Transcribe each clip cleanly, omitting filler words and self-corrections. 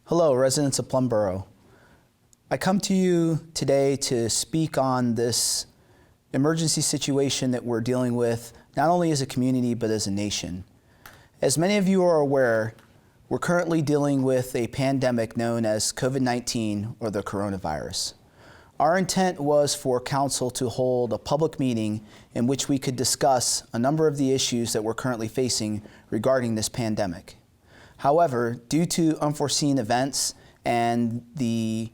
Hello, residents of Plum Boro. I come to you today to speak on this emergency situation that we're dealing with, not only as a community, but as a nation. As many of you are aware, we're currently dealing with a pandemic known as COVID-19 or the coronavirus. Our intent was for Council to hold a public meeting in which we could discuss a number of the issues that we're currently facing regarding this pandemic. However, due to unforeseen events and the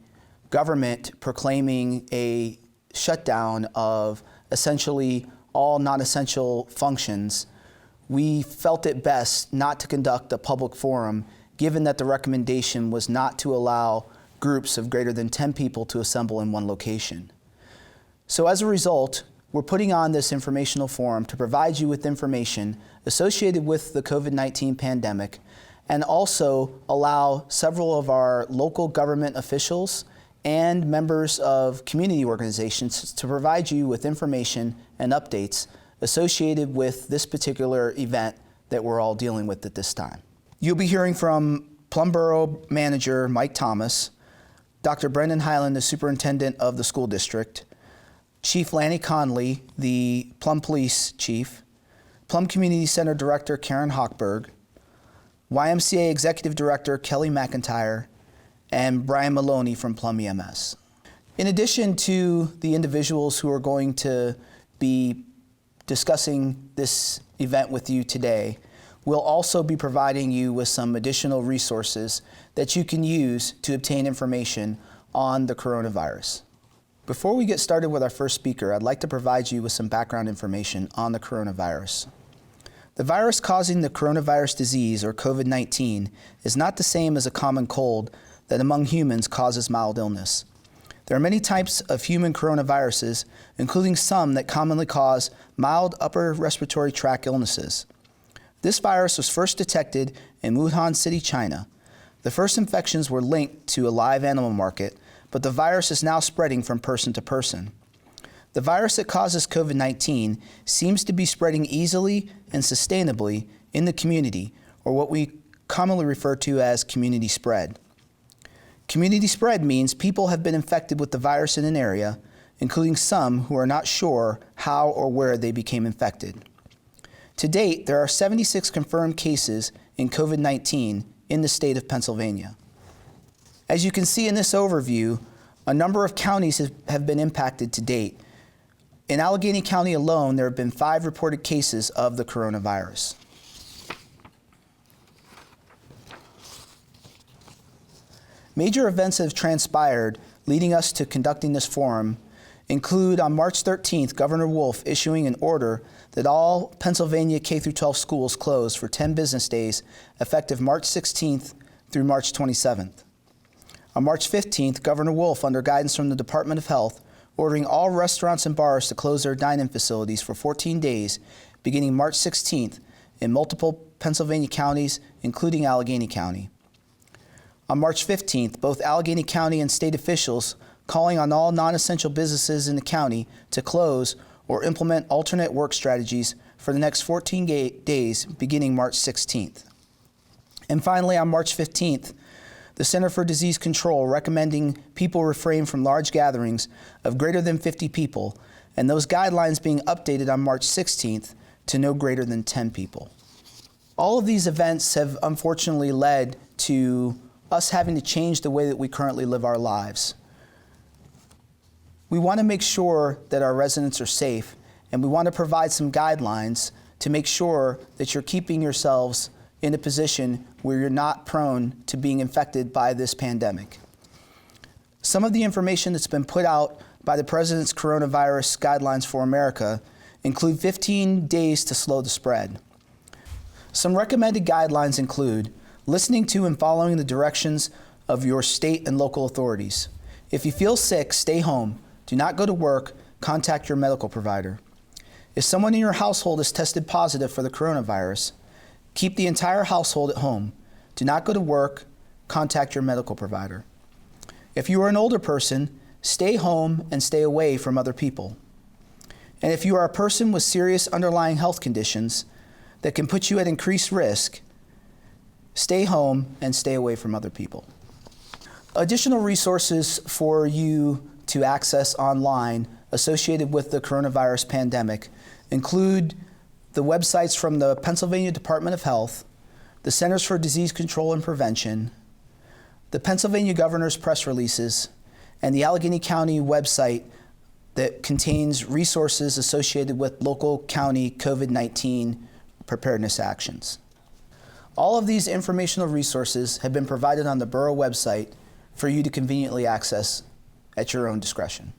government proclaiming a shutdown of essentially all non-essential functions, we felt it best not to conduct a public forum, given that the recommendation was not to allow groups of greater than 10 people to assemble in one location. So as a result, we're putting on this informational forum to provide you with information associated with the COVID-19 pandemic, and also allow several of our local government officials and members of community organizations to provide you with information and updates associated with this particular event that we're all dealing with at this time. You'll be hearing from Plum Boro Manager Mike Thomas, Dr. Brendan Highland, the Superintendent of the School District, Chief Lanny Conley, the Plum Police Chief, Plum Community Center Director Karen Hochberg, YMCA Executive Director Kelly McIntyre, and Brian Maloney from Plum EMS. In addition to the individuals who are going to be discussing this event with you today, we'll also be providing you with some additional resources that you can use to obtain information on the coronavirus. Before we get started with our first speaker, I'd like to provide you with some background information on the coronavirus. The virus causing the coronavirus disease, or COVID-19, is not the same as a common cold that among humans causes mild illness. There are many types of human coronaviruses, including some that commonly cause mild upper respiratory tract illnesses. This virus was first detected in Wuhan City, China. The first infections were linked to a live animal market, but the virus is now spreading from person to person. The virus that causes COVID-19 seems to be spreading easily and sustainably in the community, or what we commonly refer to as community spread. Community spread means people have been infected with the virus in an area, including some who are not sure how or where they became infected. To date, there are 76 confirmed cases in COVID-19 in the state of Pennsylvania. As you can see in this overview, a number of counties have been impacted to date. In Allegheny County alone, there have been 5 reported cases of the coronavirus. Major events have transpired leading us to conducting this forum include on March 13th, Governor Wolf issuing an order that all Pennsylvania K-12 schools close for 10 business days effective March 16th through March 27th. On March 15th, Governor Wolf, under guidance from the Department of Health, ordering all restaurants and bars to close their dine-in facilities for 14 days beginning March 16th in multiple Pennsylvania counties, including Allegheny County. On March 15th, both Allegheny County and state officials calling on all non-essential businesses in the county to close or implement alternate work strategies for the next 14 days beginning March 16th. And finally, on March 15th, the Center for Disease Control recommending people refrain from large gatherings of greater than 50 people, and those guidelines being updated on March 16th to no greater than 10 people. All of these events have unfortunately led to us having to change the way that we currently live our lives. We want to make sure that our residents are safe, and we want to provide some guidelines to make sure that you're keeping yourselves in a position where you're not prone to being infected by this pandemic. Some of the information that's been put out by the President's Coronavirus Guidelines for America include 15 days to slow the spread. Some recommended guidelines include listening to and following the directions of your state and local authorities. If you feel sick, stay home. Do not go to work. Contact your medical provider. If someone in your household is tested positive for the coronavirus, keep the entire household at home. Do not go to work. Contact your medical provider. If you are an older person, stay home and stay away from other people. And if you are a person with serious underlying health conditions that can put you at increased risk, stay home and stay away from other people. Additional resources for you to access online associated with the coronavirus pandemic include the websites from the Pennsylvania Department of Health, the Centers for Disease Control and Prevention, the Pennsylvania Governor's press releases, and the Allegheny County website that contains resources associated with local county COVID-19 preparedness actions. All of these informational resources have been provided on the Borough website for you to conveniently access at your own discretion.